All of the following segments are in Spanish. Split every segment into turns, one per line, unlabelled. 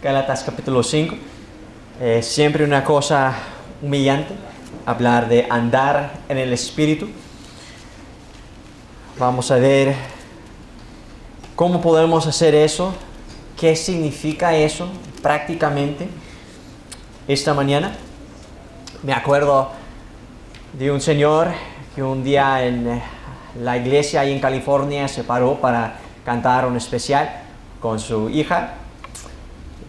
Gálatas capítulo 5. Siempre una cosa humillante hablar de andar en el Espíritu. Vamos a ver cómo podemos hacer eso, qué significa eso prácticamente. Esta mañana me acuerdo de un señor que un día en la iglesia ahí en California se paró para cantar un especial con su hija.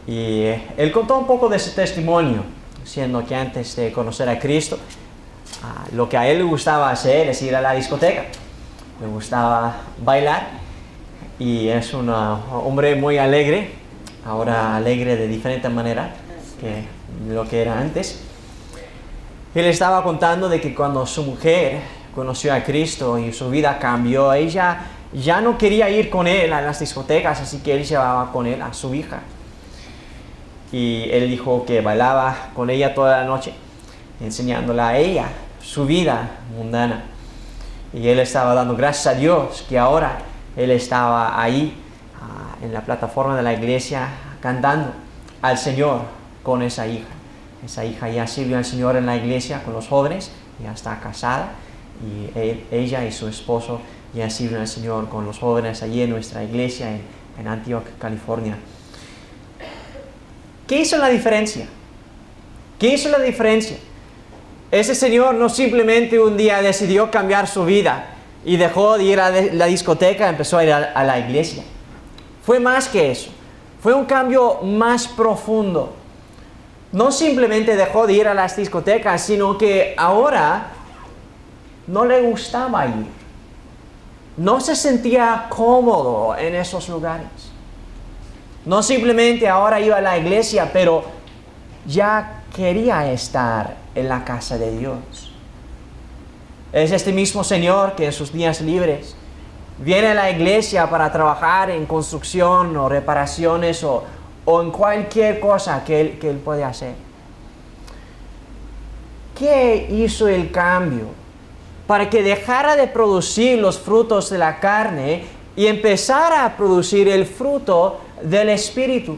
Y él contó un poco de su testimonio, diciendo que antes de conocer a Cristo, lo que a él le gustaba hacer es ir a la discoteca. Le gustaba bailar y es un hombre muy alegre, ahora alegre de diferente manera que lo que era antes. Él estaba contando de que cuando su mujer conoció a Cristo y su vida cambió, ella ya no quería ir con él a las discotecas, así que él llevaba con él a su hija. Y él dijo que bailaba con ella toda la noche, enseñándola a ella su vida mundana. Y él estaba dando gracias a Dios que ahora él estaba ahí en la plataforma de la iglesia cantando al Señor con esa hija. Esa hija ya sirve al Señor en la iglesia con los jóvenes, ya está casada y ella y su esposo ya sirven al Señor con los jóvenes allí en nuestra iglesia en Antioch, California. ¿Qué hizo la diferencia? ¿Qué hizo la diferencia? Ese señor no simplemente un día decidió cambiar su vida y dejó de ir a la discoteca y empezó a ir a la iglesia. Fue más que eso. Fue un cambio más profundo. No simplemente dejó de ir a las discotecas, sino que ahora no le gustaba ir. No se sentía cómodo en esos lugares. No simplemente ahora iba a la iglesia, pero ya quería estar en la casa de Dios. Es este mismo señor que en sus días libres viene a la iglesia para trabajar en construcción o reparaciones o en cualquier cosa que él puede hacer. ¿Qué hizo el cambio para que dejara de producir los frutos de la carne y empezara a producir el fruto del Espíritu?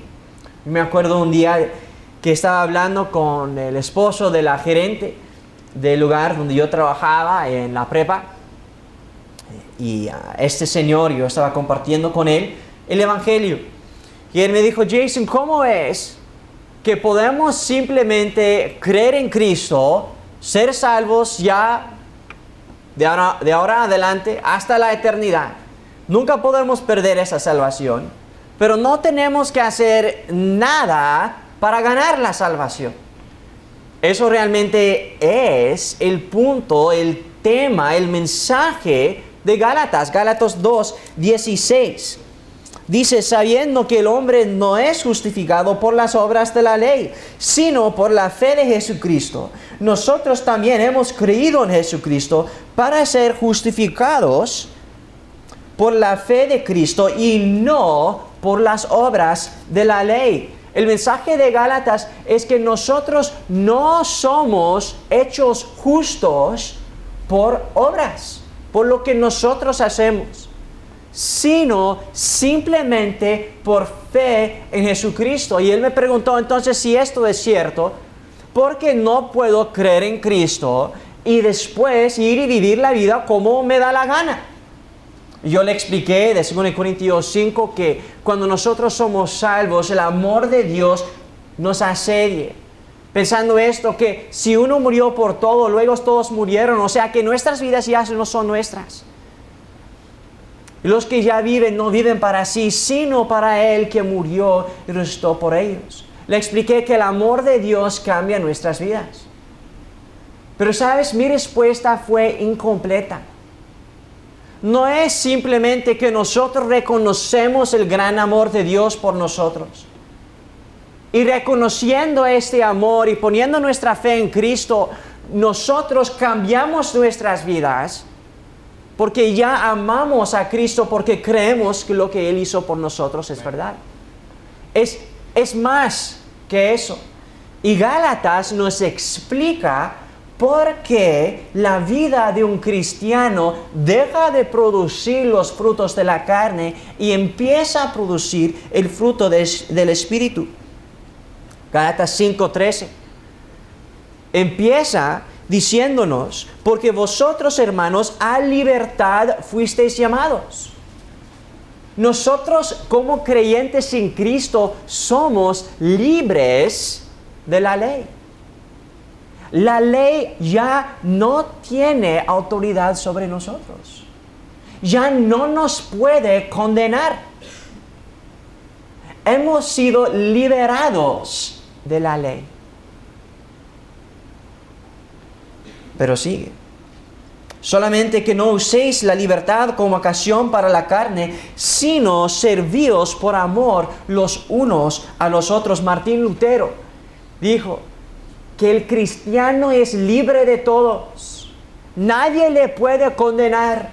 Me acuerdo un día que estaba hablando con el esposo de la gerente del lugar donde yo trabajaba en la prepa, y este señor, yo estaba compartiendo con él el evangelio, y él me dijo: Jason, ¿cómo es que podemos simplemente creer en Cristo, ser salvos ya de ahora adelante hasta la eternidad? Nunca podemos perder esa salvación, pero no tenemos que hacer nada para ganar la salvación. Eso realmente es el punto, el tema, el mensaje de Gálatas 2:16. Dice: sabiendo que el hombre no es justificado por las obras de la ley, sino por la fe de Jesucristo. Nosotros también hemos creído en Jesucristo para ser justificados por la fe de Cristo y no por las obras de la ley. El mensaje de Gálatas es que nosotros no somos hechos justos por obras, por lo que nosotros hacemos, sino simplemente por fe en Jesucristo. Y él me preguntó: entonces, si esto es cierto, ¿por qué no puedo creer en Cristo y después ir y vivir la vida como me da la gana? Yo le expliqué de 2 Corintios 5 que cuando nosotros somos salvos, el amor de Dios nos asedia. Pensando esto, que si uno murió por todo, luego todos murieron, o sea que nuestras vidas ya no son nuestras. Los que ya viven no viven para sí, sino para Él que murió y resucitó por ellos. Le expliqué que el amor de Dios cambia nuestras vidas. Pero sabes, mi respuesta fue incompleta. No es simplemente que nosotros reconocemos el gran amor de Dios por nosotros. Y reconociendo este amor y poniendo nuestra fe en Cristo, nosotros cambiamos nuestras vidas porque ya amamos a Cristo, porque creemos que lo que Él hizo por nosotros es verdad. Es más que eso. Y Gálatas nos explica porque la vida de un cristiano deja de producir los frutos de la carne y empieza a producir el fruto del Espíritu. Gálatas 5:13. Empieza diciéndonos, porque vosotros, hermanos, a libertad fuisteis llamados. Nosotros, como creyentes en Cristo, somos libres de la ley. La ley ya no tiene autoridad sobre nosotros. Ya no nos puede condenar. Hemos sido liberados de la ley. Pero sigue. Solamente que no uséis la libertad como ocasión para la carne, sino servíos por amor los unos a los otros. Martín Lutero dijo que el cristiano es libre de todos. Nadie le puede condenar.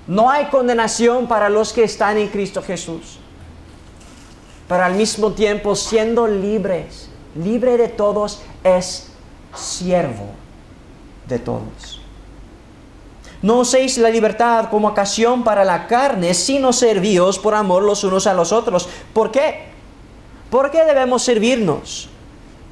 No hay condenación para los que están en Cristo Jesús. Pero al mismo tiempo, siendo libres, libre de todos, es siervo de todos. No uséis la libertad como ocasión para la carne, sino servíos por amor los unos a los otros. ¿Por qué? ¿Por qué debemos servirnos?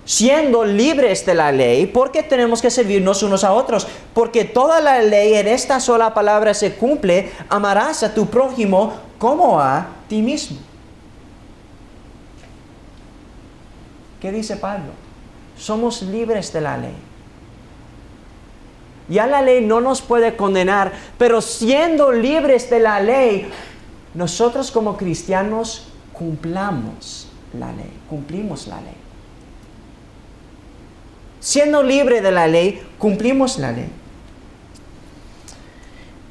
Siendo libres de la ley, ¿por qué tenemos que servirnos unos a otros? Porque toda la ley en esta sola palabra se cumple: amarás a tu prójimo como a ti mismo. ¿Qué dice Pablo? Somos libres de la ley. Ya la ley no nos puede condenar, pero siendo libres de la ley, nosotros como cristianos cumplimos la ley. Siendo libre de la ley, cumplimos la ley.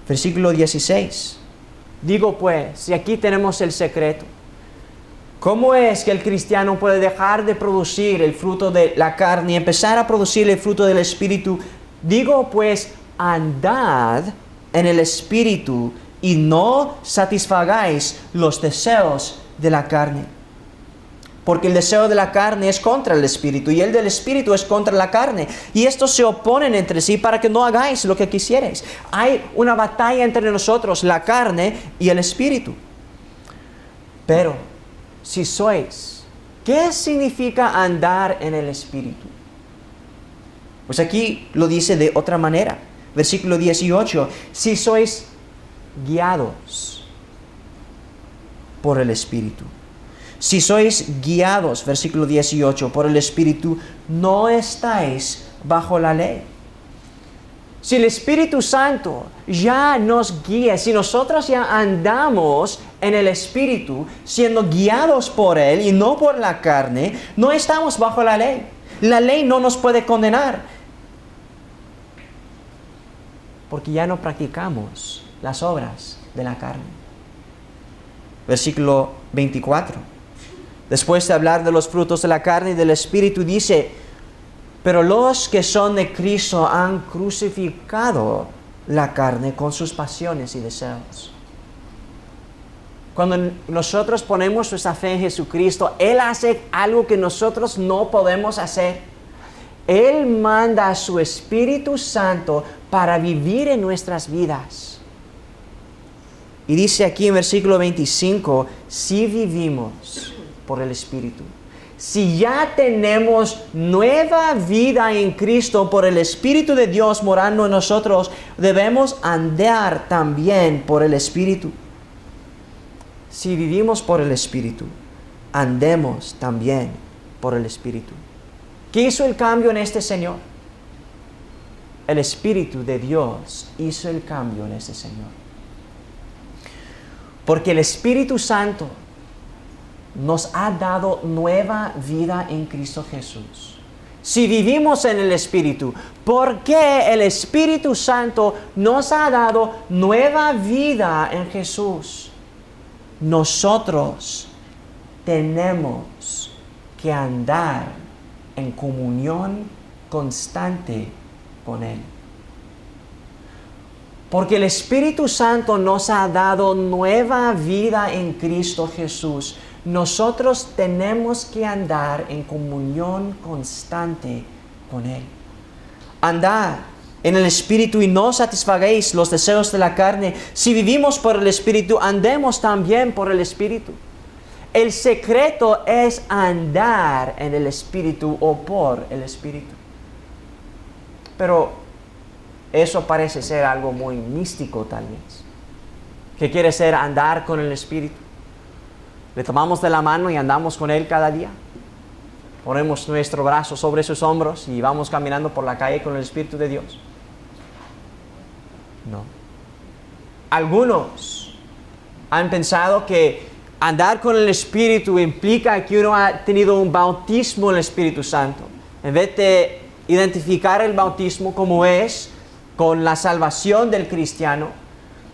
Versículo 16. Digo pues, y aquí tenemos el secreto. ¿Cómo es que el cristiano puede dejar de producir el fruto de la carne y empezar a producir el fruto del Espíritu? Digo pues, andad en el Espíritu y no satisfagáis los deseos de la carne. Porque el deseo de la carne es contra el Espíritu y el del Espíritu es contra la carne. Y estos se oponen entre sí para que no hagáis lo que quisierais. Hay una batalla entre nosotros, la carne y el Espíritu. Pero, si sois, ¿qué significa andar en el Espíritu? Pues aquí lo dice de otra manera. Versículo 18. Si sois guiados por el Espíritu. Si sois guiados, versículo 18, por el Espíritu, no estáis bajo la ley. Si el Espíritu Santo ya nos guía, si nosotros ya andamos en el Espíritu, siendo guiados por Él y no por la carne, no estamos bajo la ley. La ley no nos puede condenar, porque ya no practicamos las obras de la carne. Versículo 24. Después de hablar de los frutos de la carne y del Espíritu, dice: pero los que son de Cristo han crucificado la carne con sus pasiones y deseos. Cuando nosotros ponemos nuestra fe en Jesucristo, Él hace algo que nosotros no podemos hacer. Él manda a su Espíritu Santo para vivir en nuestras vidas. Y dice aquí en versículo 25, si vivimos por el Espíritu, si ya tenemos nueva vida en Cristo por el Espíritu de Dios morando en nosotros, debemos andar también por el Espíritu. Si vivimos por el Espíritu, andemos también por el Espíritu. ¿Qué hizo el cambio en este Señor? El Espíritu de Dios hizo el cambio en este Señor. Porque el Espíritu Santo nos ha dado nueva vida en Cristo Jesús. Si vivimos en el Espíritu, ¿por qué el Espíritu Santo nos ha dado nueva vida en Jesús? Nosotros tenemos que andar en comunión constante con Él. Porque el Espíritu Santo nos ha dado nueva vida en Cristo Jesús. Nosotros tenemos que andar en comunión constante con Él. Andad en el Espíritu y no satisfagáis los deseos de la carne. Si vivimos por el Espíritu, andemos también por el Espíritu. el secreto es andar en el Espíritu o por el Espíritu. Pero eso parece ser algo muy místico tal vez. ¿Qué quiere ser andar con el Espíritu? Le tomamos de la mano y andamos con Él cada día. Ponemos nuestro brazo sobre sus hombros y vamos caminando por la calle con el Espíritu de Dios. No. Algunos han pensado que andar con el Espíritu implica que uno ha tenido un bautismo en el Espíritu Santo. En vez de identificar el bautismo como es con la salvación del cristiano,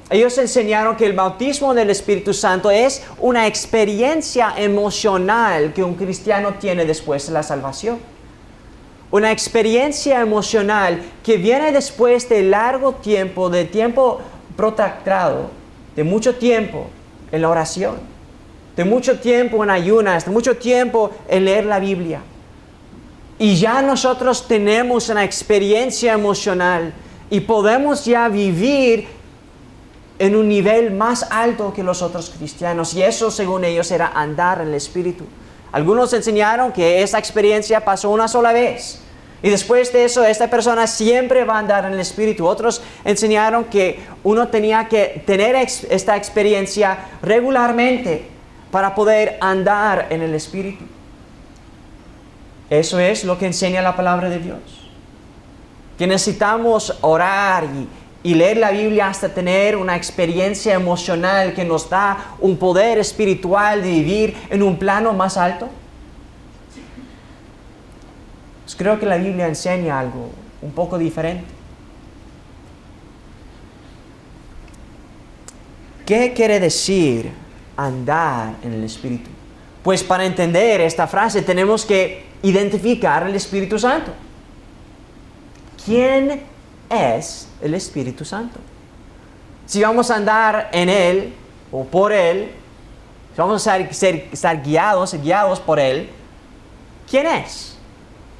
ellos enseñaron que el bautismo del Espíritu Santo es una experiencia emocional que un cristiano tiene después de la salvación. Una experiencia emocional que viene después de largo tiempo, de tiempo protractado, de mucho tiempo en la oración, de mucho tiempo en ayunas, de mucho tiempo en leer la Biblia. Y ya nosotros tenemos una experiencia emocional y podemos ya vivir en un nivel más alto que los otros cristianos. Y eso, según ellos, era andar en el Espíritu. Algunos enseñaron que esa experiencia pasó una sola vez. Y después de eso, esta persona siempre va a andar en el Espíritu. Otros enseñaron que uno tenía que tener esta experiencia regularmente para poder andar en el Espíritu. Eso es lo que enseña la palabra de Dios. Que necesitamos orar y leer la Biblia hasta tener una experiencia emocional que nos da un poder espiritual de vivir en un plano más alto. Pues creo que la Biblia enseña algo un poco diferente. ¿Qué quiere decir andar en el Espíritu? Pues para entender esta frase tenemos que identificar el Espíritu Santo. ¿Quién es el Espíritu Santo? Si vamos a andar en Él o por Él, si vamos a estar guiados por Él, ¿quién es?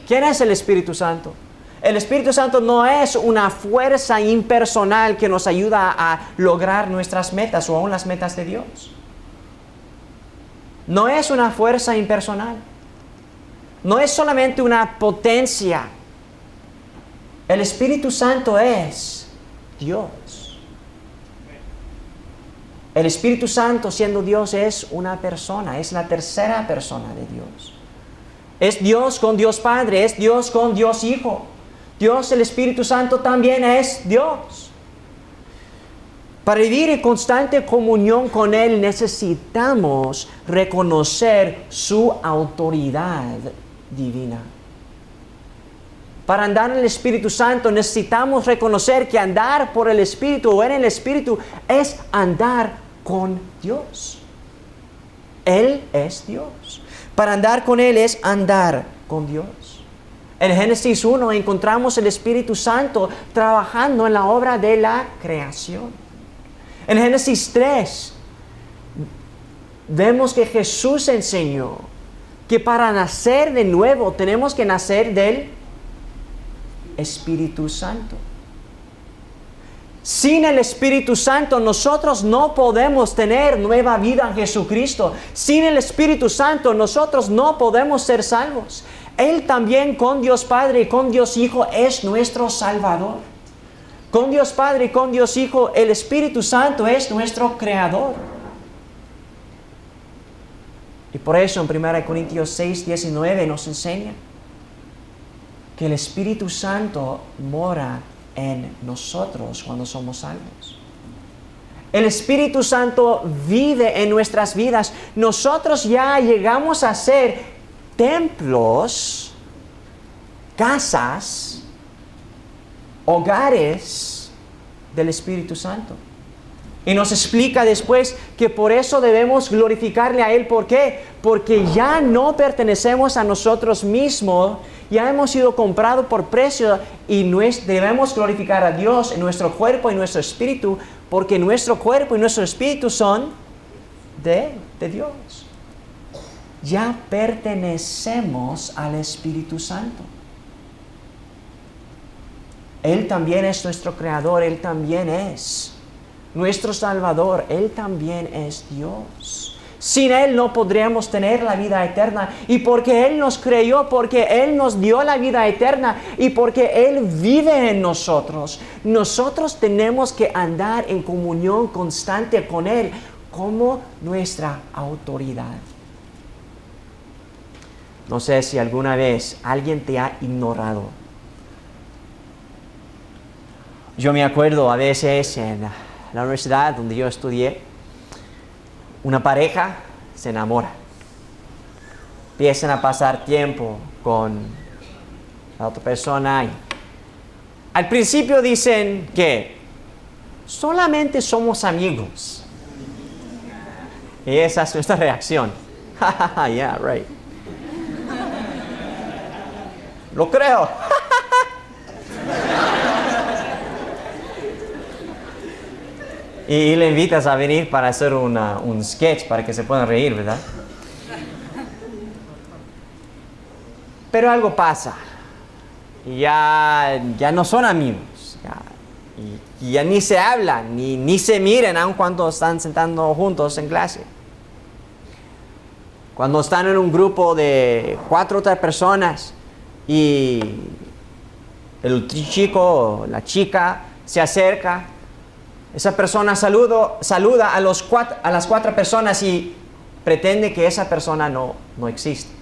¿Quién es el Espíritu Santo? El Espíritu Santo no es una fuerza impersonal que nos ayuda a lograr nuestras metas o aún las metas de Dios. No es una fuerza impersonal. No es solamente una potencia. El Espíritu Santo es Dios. El Espíritu Santo, siendo Dios, es una persona, es la tercera persona de Dios. Es Dios con Dios Padre, es Dios con Dios Hijo. Dios, el Espíritu Santo, también es Dios. Para vivir en constante comunión con Él necesitamos reconocer su autoridad divina. Para andar en el Espíritu Santo necesitamos reconocer que andar por el Espíritu o en el Espíritu es andar con Dios. Él es Dios. Para andar con Él es andar con Dios. En Génesis 1 encontramos el Espíritu Santo trabajando en la obra de la creación. En Génesis 3 vemos que Jesús enseñó que para nacer de nuevo tenemos que nacer del Espíritu Santo. Sin el Espíritu Santo nosotros no podemos tener nueva vida en Jesucristo. Sin el Espíritu Santo nosotros no podemos ser salvos. Él también con Dios Padre y con Dios Hijo es nuestro Salvador. Con Dios Padre y con Dios Hijo el Espíritu Santo es nuestro Creador. Y por eso en 1 Corintios 6, 19 nos enseña que el Espíritu Santo mora en nosotros cuando somos salvos. El Espíritu Santo vive en nuestras vidas. Nosotros ya llegamos a ser templos, casas, hogares del Espíritu Santo. Y nos explica después que por eso debemos glorificarle a Él. ¿Por qué? Porque ya no pertenecemos a nosotros mismos, ya hemos sido comprados por precio y debemos glorificar a Dios en nuestro cuerpo y nuestro espíritu, porque nuestro cuerpo y nuestro espíritu son de Dios. Ya pertenecemos al Espíritu Santo. Él también es nuestro Creador, Él también es nuestro Salvador, Él también es Dios. Sin Él no podríamos tener la vida eterna. Y porque Él nos creyó, porque Él nos dio la vida eterna y porque Él vive en nosotros, nosotros tenemos que andar en comunión constante con Él como nuestra autoridad. No sé si alguna vez alguien te ha ignorado. Yo me acuerdo a veces en la universidad donde yo estudié, una pareja se enamora. Empiezan a pasar tiempo con la otra persona. Y al principio dicen que solamente somos amigos. Y esa es nuestra reacción. Yeah, right. Lo creo. Y le invitas a venir para hacer un sketch para que se puedan reír, ¿verdad? Pero algo pasa. Y ya no son amigos. Y ya ni se hablan, ni se miran, aun cuando están sentando juntos en clase. Cuando están en un grupo de 4 otras personas y el chico o la chica se acerca, esa persona saluda a las 4 personas y pretende que esa persona no existe.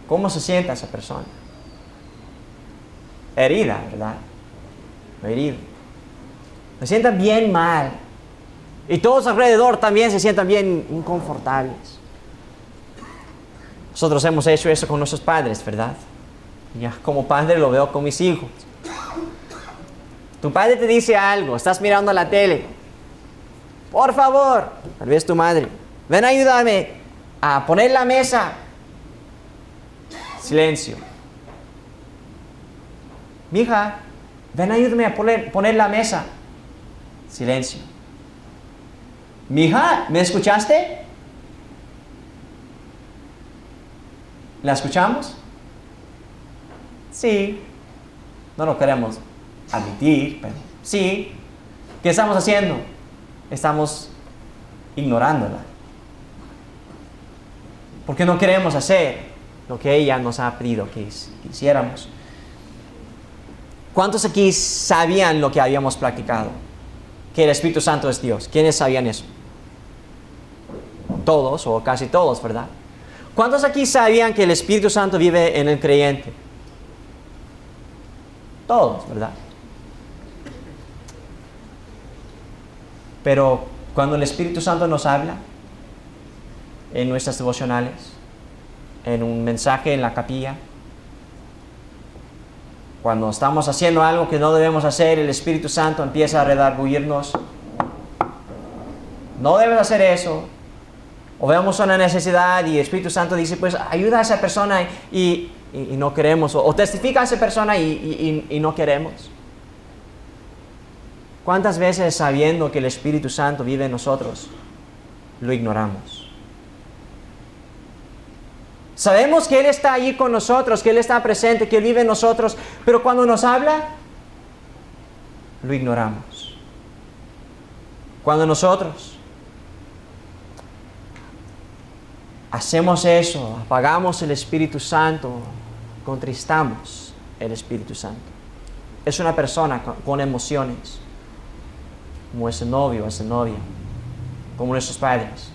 ¿Cómo se siente esa persona? Herida, ¿verdad? Herido. Se sientan bien mal. Y todos alrededor también se sientan bien inconfortables. Nosotros hemos hecho eso con nuestros padres, ¿verdad? Ya como padre lo veo con mis hijos. Tu padre te dice algo, estás mirando la tele. Por favor, tal vez tu madre, ven a ayudarme a poner la mesa. Silencio. Mija, ven a ayudarme a poner la mesa. Silencio. Mija, ¿me escuchaste? ¿La escuchamos? Sí. No lo queremos admitir, pero sí. ¿Qué estamos haciendo? Estamos ignorándola. Porque no queremos hacer lo que ella nos ha pedido que hiciéramos. ¿Cuántos aquí sabían lo que habíamos practicado? Que el Espíritu Santo es Dios. ¿Quiénes sabían eso? Todos o casi todos, ¿verdad? ¿Cuántos aquí sabían que el Espíritu Santo vive en el creyente? Todos, ¿verdad? Pero cuando el Espíritu Santo nos habla en nuestras devocionales, en un mensaje en la capilla, cuando estamos haciendo algo que no debemos hacer, el Espíritu Santo empieza a redarguirnos. No debes hacer eso. O vemos una necesidad y el Espíritu Santo dice, pues ayuda a esa persona y no queremos. O testifica a esa persona y no queremos. ¿Cuántas veces sabiendo que el Espíritu Santo vive en nosotros, lo ignoramos? Sabemos que Él está allí con nosotros, que Él está presente, que Él vive en nosotros, pero cuando nos habla, lo ignoramos. Cuando nosotros hacemos eso, apagamos el Espíritu Santo, contristamos el Espíritu Santo. Es una persona con emociones, como ese novio, esa novia, como nuestros padres.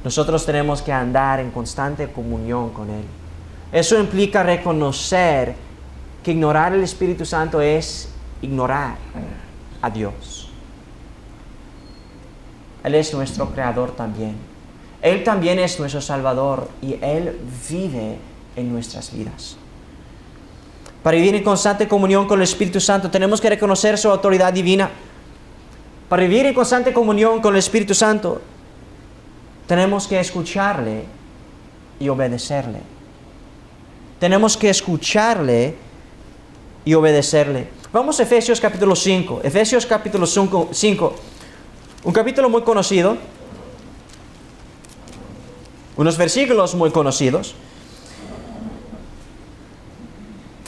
Nosotros tenemos que andar en constante comunión con Él. Eso implica reconocer que ignorar el Espíritu Santo es ignorar a Dios. Él es nuestro Creador también. Él también es nuestro Salvador y Él vive en nuestras vidas. Para vivir en constante comunión con el Espíritu Santo tenemos que reconocer su autoridad divina. Para vivir en constante comunión con el Espíritu Santo tenemos que escucharle y obedecerle. Tenemos que escucharle y obedecerle. Vamos a Efesios capítulo 5. Efesios capítulo 5. Un capítulo muy conocido. Unos versículos muy conocidos.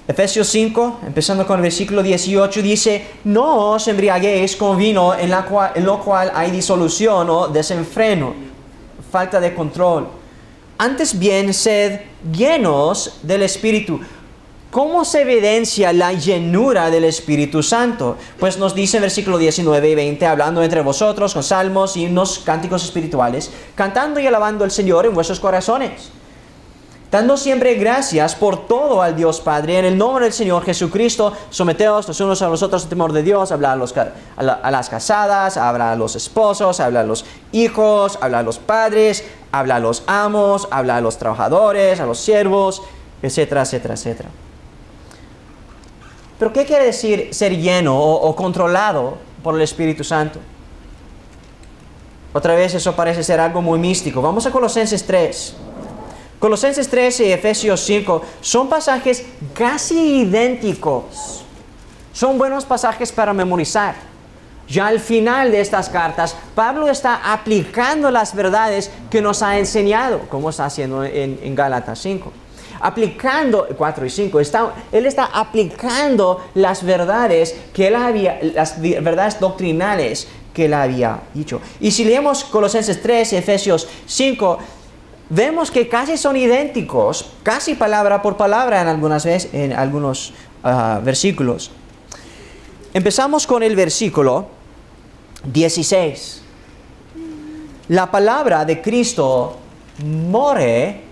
Efesios 5, empezando con el versículo 18, dice: no os embriaguéis con vino en lo cual hay disolución o desenfreno, falta de control. Antes bien, sed llenos del Espíritu. ¿Cómo se evidencia la llenura del Espíritu Santo? Pues nos dice en versículo 19 y 20, hablando entre vosotros con salmos, himnos, cánticos espirituales, cantando y alabando al Señor en vuestros corazones, dando siempre gracias por todo al Dios Padre, en el nombre del Señor Jesucristo, someteos los unos a los otros en temor de Dios. Habla a las casadas, habla a los esposos, habla a los hijos, habla a los padres, habla a los amos, habla a los trabajadores, a los siervos, etcétera, etcétera, etcétera. Pero ¿qué quiere decir ser lleno o controlado por el Espíritu Santo? Otra vez eso parece ser algo muy místico. Vamos a Colosenses 3. Colosenses 3 y Efesios 5 son pasajes casi idénticos. Son buenos pasajes para memorizar. Ya al final de estas cartas, Pablo está aplicando las verdades que nos ha enseñado, como está haciendo en Gálatas 5. Aplicando 4 y 5, él está aplicando las verdades que las verdades doctrinales que él había dicho. Y si leemos Colosenses 3 y Efesios 5, vemos que casi son idénticos, casi palabra por palabra en algunos versículos. Empezamos con el versículo 16. La palabra de Cristo more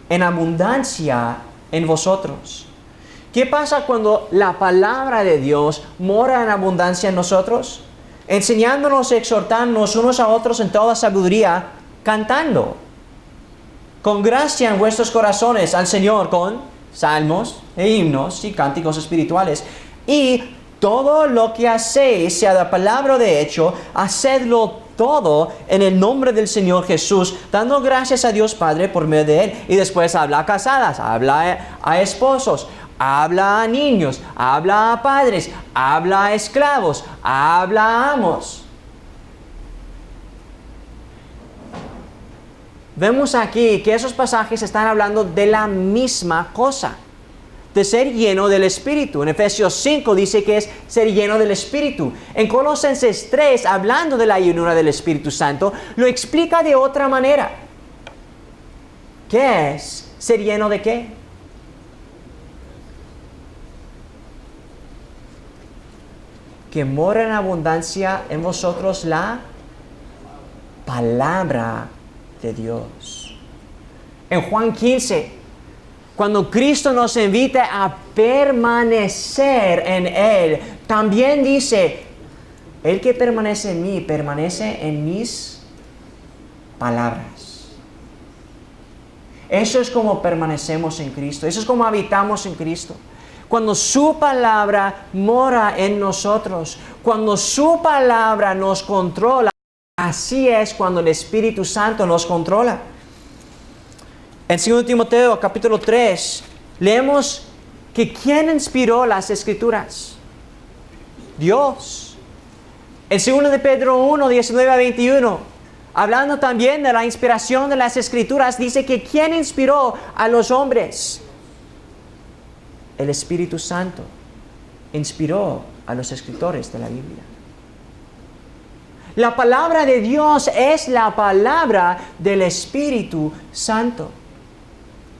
en abundancia en vosotros. ¿Qué pasa cuando la palabra de Dios mora en abundancia en nosotros? Enseñándonos, exhortándonos unos a otros en toda sabiduría, cantando con gracia en vuestros corazones al Señor con salmos e himnos y cánticos espirituales. Y todo lo que hacéis, sea de palabra o de hecho, hacedlo todo en el nombre del Señor Jesús, dando gracias a Dios Padre por medio de Él. Y después habla a casadas, habla a esposos, habla a niños, habla a padres, habla a esclavos, habla a amos. Vemos aquí que esos pasajes están hablando de la misma cosa, de ser lleno del Espíritu. En Efesios 5 dice que es ser lleno del Espíritu. En Colosenses 3, hablando de la llenura del Espíritu Santo, lo explica de otra manera. ¿Qué es ser lleno de qué? Que mora en abundancia en vosotros la palabra de Dios. En Juan 15, cuando Cristo nos invita a permanecer en Él, también dice: el que permanece en mí, permanece en mis palabras. Eso es como permanecemos en Cristo. Eso es como habitamos en Cristo. Cuando su palabra mora en nosotros, cuando su palabra nos controla, así es cuando el Espíritu Santo nos controla. En 2 Timoteo capítulo 3, leemos que ¿quién inspiró las Escrituras? Dios. En 2 de Pedro 1, 19 a 21, hablando también de la inspiración de las Escrituras, dice que ¿quién inspiró a los hombres? El Espíritu Santo inspiró a los escritores de la Biblia. La palabra de Dios es la palabra del Espíritu Santo.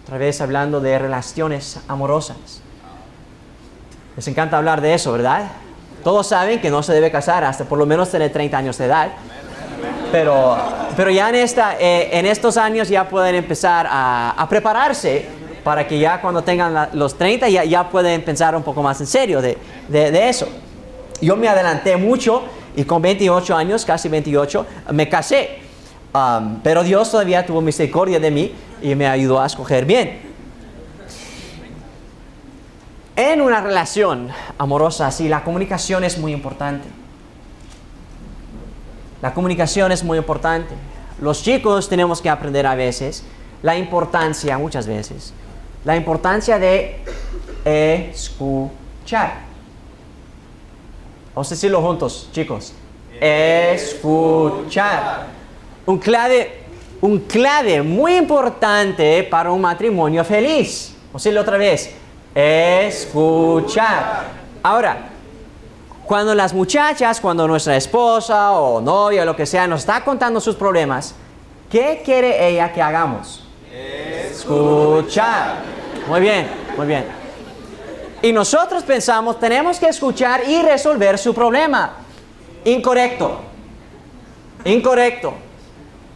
Otra vez hablando de relaciones amorosas. Les encanta hablar de eso, ¿verdad? Todos saben que no se debe casar hasta por lo menos tener 30 años de edad. Pero ya en estos años ya pueden empezar a prepararse para que ya cuando tengan los 30 ya pueden pensar un poco más en serio de eso. Yo me adelanté mucho y con 28 años, casi 28, me casé. Pero Dios todavía tuvo misericordia de mí y me ayudó a escoger bien. En una relación amorosa así, la comunicación es muy importante. La comunicación es muy importante. Los chicos tenemos que aprender a veces muchas veces, la importancia de escuchar. Vamos a decirlo juntos, chicos. Escuchar. Un clave muy importante para un matrimonio feliz. Vamos a decirlo otra vez. Escuchar. Ahora, cuando las muchachas, cuando nuestra esposa o novia o lo que sea nos está contando sus problemas, ¿qué quiere ella que hagamos? Escuchar. Muy bien, muy bien. Y nosotros pensamos, tenemos que escuchar y resolver su problema. Incorrecto. Incorrecto.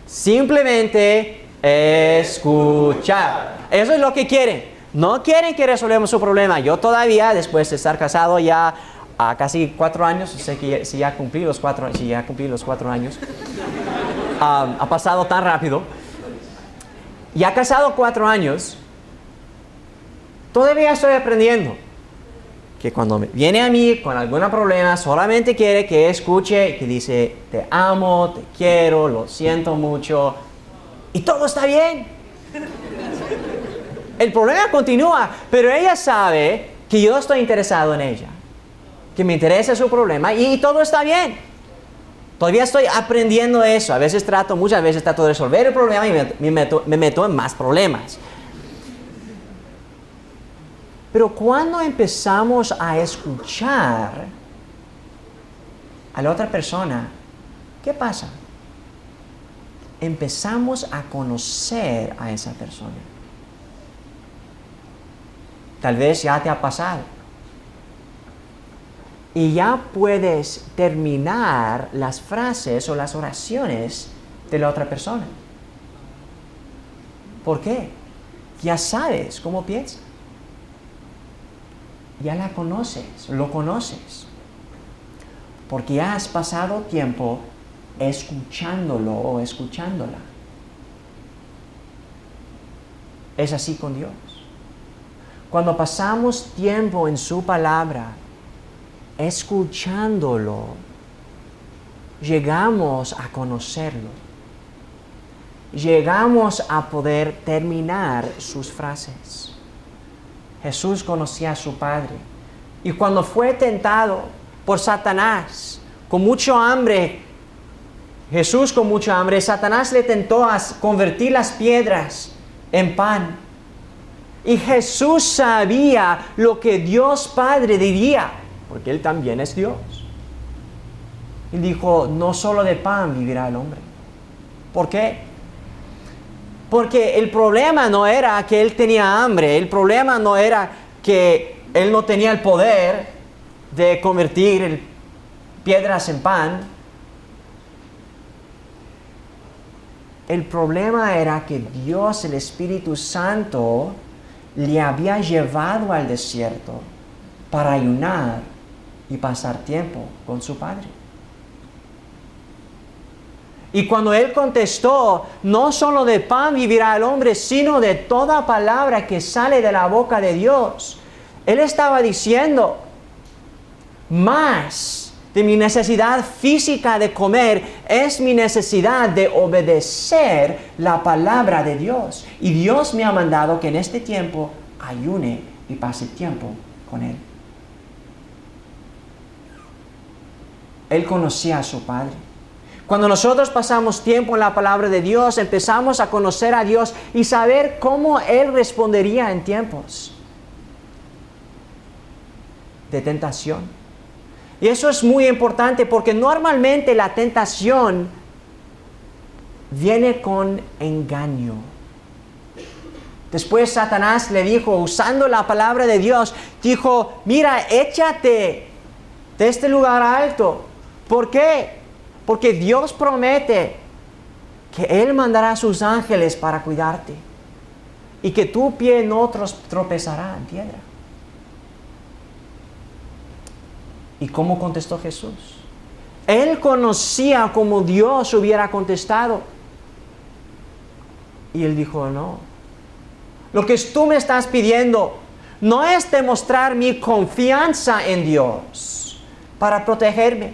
Simplemente escuchar. Eso es lo que quieren. No quieren que resolvamos su problema. Yo todavía, después de estar casado ya a casi 4 años, sé que si ya cumplí los 4 años, ha pasado tan rápido. Ya casado 4 años, todavía estoy aprendiendo que cuando viene a mí con algún problema, solamente quiere que escuche, que dice, te amo, te quiero, lo siento mucho, y todo está bien. El problema continúa, pero ella sabe que yo estoy interesado en ella, que me interesa su problema y todo está bien. Todavía estoy aprendiendo eso. Muchas veces trato de resolver el problema y me meto en más problemas. Pero cuando empezamos a escuchar a la otra persona, ¿qué pasa? Empezamos a conocer a esa persona. Tal vez ya te ha pasado. Y ya puedes terminar las frases o las oraciones de la otra persona. ¿Por qué? Ya sabes cómo piensa. Ya la conoces, lo conoces. Porque ya has pasado tiempo escuchándolo o escuchándola. Es así con Dios. Cuando pasamos tiempo en su palabra, escuchándolo, llegamos a conocerlo. Llegamos a poder terminar sus frases. Jesús conocía a su Padre. Y cuando fue tentado por Satanás, con mucho hambre, Jesús con mucha hambre, Satanás le tentó a convertir las piedras en pan. Y Jesús sabía lo que Dios Padre diría, porque Él también es Dios. Y dijo, no solo de pan vivirá el hombre. ¿Por qué? Porque el problema no era que Él tenía hambre, el problema no era que Él no tenía el poder de convertir piedras en pan. El problema era que Dios, el Espíritu Santo, le había llevado al desierto para ayunar y pasar tiempo con su Padre. Y cuando Él contestó, no solo de pan vivirá el hombre, sino de toda palabra que sale de la boca de Dios, Él estaba diciendo, más de mi necesidad física de comer, es mi necesidad de obedecer la palabra de Dios. Y Dios me ha mandado que en este tiempo ayune y pase tiempo con Él. Él conocía a su Padre. Cuando nosotros pasamos tiempo en la palabra de Dios, empezamos a conocer a Dios y saber cómo Él respondería en tiempos de tentación. Y eso es muy importante porque normalmente la tentación viene con engaño. Después Satanás le dijo, usando la palabra de Dios, dijo, mira, échate de este lugar alto. ¿Por qué? Porque Dios promete que Él mandará a sus ángeles para cuidarte y que tu pie no tropezará en piedra. ¿Y cómo contestó Jesús? Él conocía cómo Dios hubiera contestado. Y Él dijo, no. Lo que tú me estás pidiendo no es demostrar mi confianza en Dios para protegerme.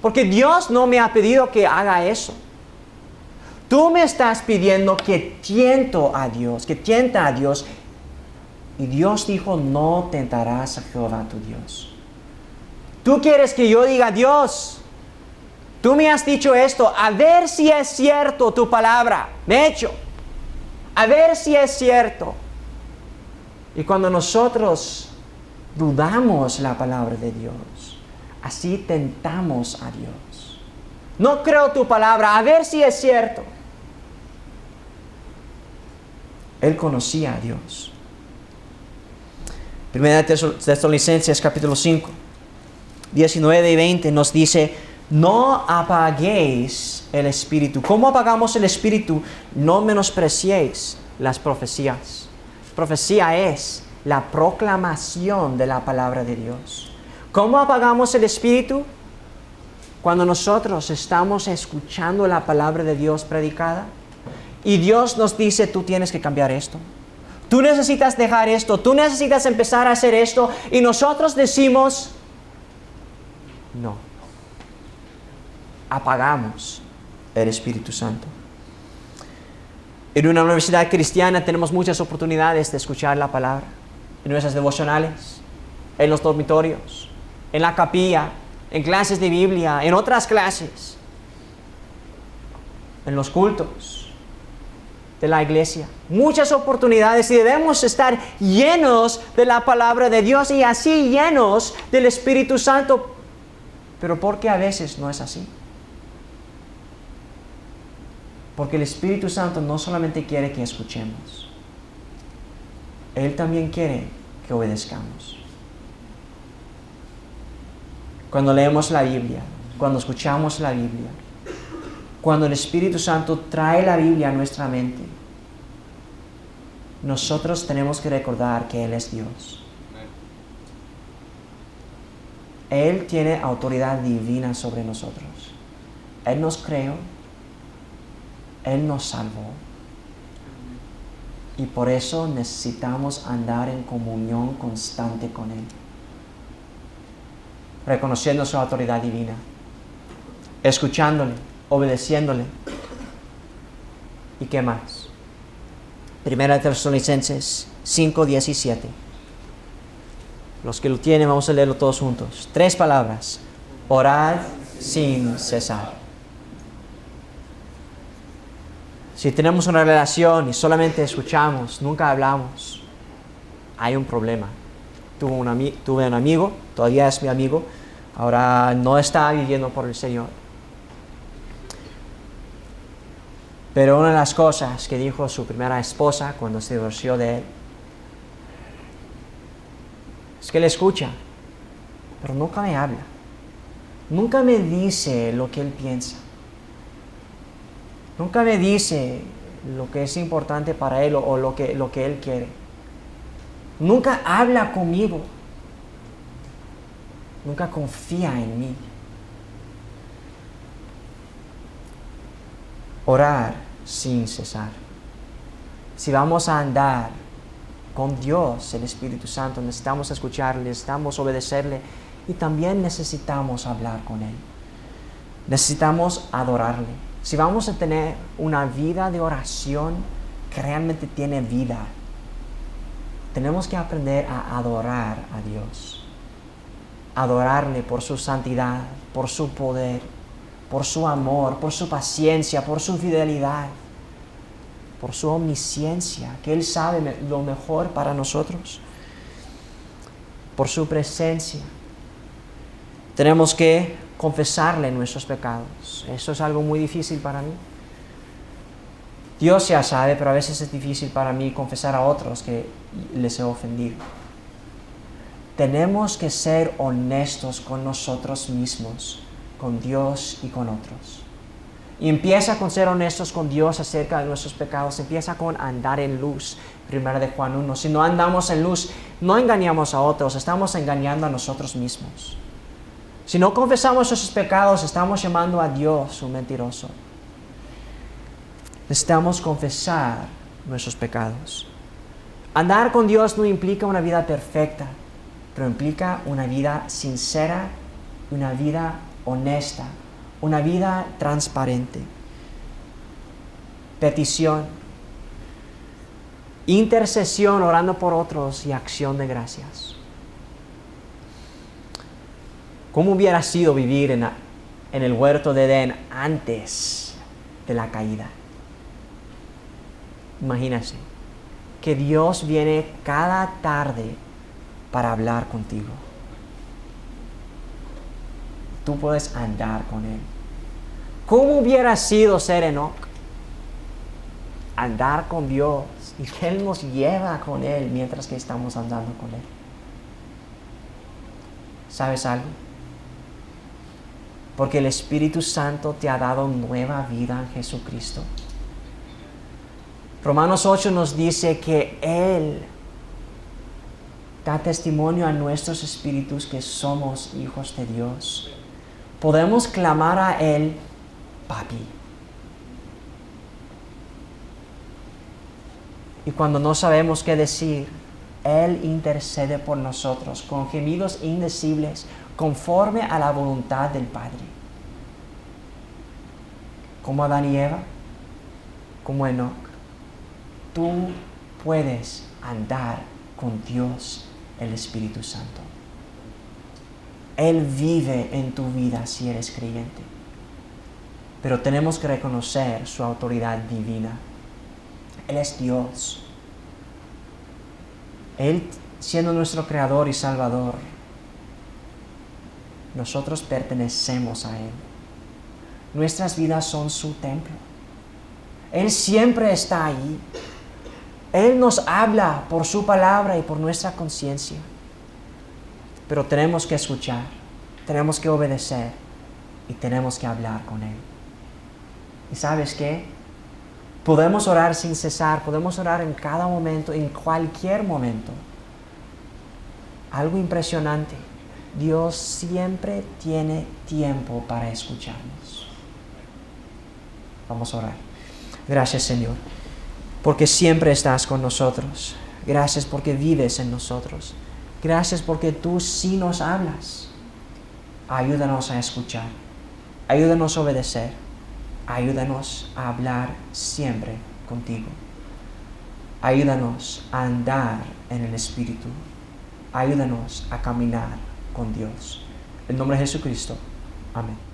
Porque Dios no me ha pedido que haga eso. Tú me estás pidiendo que tienta a Dios. Y Dios dijo, no tentarás a Jehová tu Dios. Tú quieres que yo diga, Dios, tú me has dicho esto, a ver si es cierto tu palabra. De hecho, a ver si es cierto. Y cuando nosotros dudamos la palabra de Dios, así tentamos a Dios. No creo tu palabra, a ver si es cierto. Él conocía a Dios. Primera de Tesalonicenses capítulo 5, 19 y 20 nos dice: no apaguéis el espíritu. ¿Cómo apagamos el espíritu? No menospreciéis las profecías. Profecía es la proclamación de la palabra de Dios. ¿Cómo apagamos el espíritu? Cuando nosotros estamos escuchando la palabra de Dios predicada y Dios nos dice: tú tienes que cambiar esto, tú necesitas dejar esto, tú necesitas empezar a hacer esto, y nosotros decimos no. Apagamos el Espíritu Santo. En una universidad cristiana tenemos muchas oportunidades de escuchar la palabra. En nuestras devocionales, en los dormitorios, en la capilla, en clases de Biblia, en otras clases, en los cultos de la iglesia. Muchas oportunidades, y debemos estar llenos de la palabra de Dios y así llenos del Espíritu Santo. Pero ¿por qué a veces no es así? Porque el Espíritu Santo no solamente quiere que escuchemos, Él también quiere que obedezcamos. Cuando leemos la Biblia, cuando escuchamos la Biblia, cuando el Espíritu Santo trae la Biblia a nuestra mente, nosotros tenemos que recordar que Él es Dios. Él tiene autoridad divina sobre nosotros. Él nos creó. Él nos salvó. Y por eso necesitamos andar en comunión constante con Él, reconociendo su autoridad divina, escuchándole, obedeciéndole. ¿Y qué más? Primera de Tesalonicenses 5:17. Los que lo tienen, vamos a leerlo todos juntos. 3 palabras: orad sin cesar. Si tenemos una relación y solamente escuchamos, nunca hablamos, hay un problema. Tuve un amigo, todavía es mi amigo, ahora no está viviendo por el Señor. Pero una de las cosas que dijo su primera esposa cuando se divorció de él es que él escucha, pero nunca me habla. Nunca me dice lo que él piensa. Nunca me dice lo que es importante para él o lo que él quiere. Nunca habla conmigo. Nunca confía en mí. Orar sin cesar. Si vamos a andar con Dios, el Espíritu Santo, necesitamos escucharle, necesitamos obedecerle y también necesitamos hablar con Él. Necesitamos adorarle. Si vamos a tener una vida de oración que realmente tiene vida, tenemos que aprender a adorar a Dios. Adorarle por su santidad, por su poder, por su amor, por su paciencia, por su fidelidad, por su omnisciencia, que Él sabe lo mejor para nosotros, por su presencia. Tenemos que confesarle nuestros pecados. Eso es algo muy difícil para mí. Dios ya sabe, pero a veces es difícil para mí confesar a otros que les he ofendido. Tenemos que ser honestos con nosotros mismos, con Dios y con otros. Y empieza con ser honestos con Dios acerca de nuestros pecados. Empieza con andar en luz. 1 de Juan 1. Si no andamos en luz, no engañamos a otros, estamos engañando a nosotros mismos. Si no confesamos nuestros pecados, estamos llamando a Dios un mentiroso. Necesitamos confesar nuestros pecados. Andar con Dios no implica una vida perfecta, pero implica una vida sincera, una vida honesta, una vida transparente. Petición, intercesión, orando por otros y acción de gracias. ¿Cómo hubiera sido vivir en el huerto de Edén antes de la caída? Imagínense. que Dios viene cada tarde para hablar contigo. Tú puedes andar con Él. ¿Cómo hubiera sido ser Enoc? Andar con Dios y que Él nos lleva con Él mientras que estamos andando con Él. ¿Sabes algo? Porque el Espíritu Santo te ha dado nueva vida en Jesucristo. Romanos 8 nos dice que Él da testimonio a nuestros espíritus que somos hijos de Dios. Podemos clamar a Él, Papi. Y cuando no sabemos qué decir, Él intercede por nosotros con gemidos indecibles, conforme a la voluntad del Padre. Como Adán y Eva, como Enoc, tú puedes andar con Dios, el Espíritu Santo. Él vive en tu vida si eres creyente. Pero tenemos que reconocer su autoridad divina. Él es Dios. Él, siendo nuestro Creador y Salvador, nosotros pertenecemos a Él. Nuestras vidas son su templo. Él siempre está allí. Él nos habla por su palabra y por nuestra conciencia. Pero tenemos que escuchar, tenemos que obedecer y tenemos que hablar con Él. ¿Y sabes qué? Podemos orar sin cesar, podemos orar en cada momento, en cualquier momento. Algo impresionante, Dios siempre tiene tiempo para escucharnos. Vamos a orar. Gracias, Señor, porque siempre estás con nosotros. Gracias porque vives en nosotros. Gracias porque tú sí nos hablas. Ayúdanos a escuchar. Ayúdanos a obedecer. Ayúdanos a hablar siempre contigo. Ayúdanos a andar en el Espíritu. Ayúdanos a caminar con Dios. En nombre de Jesucristo. Amén.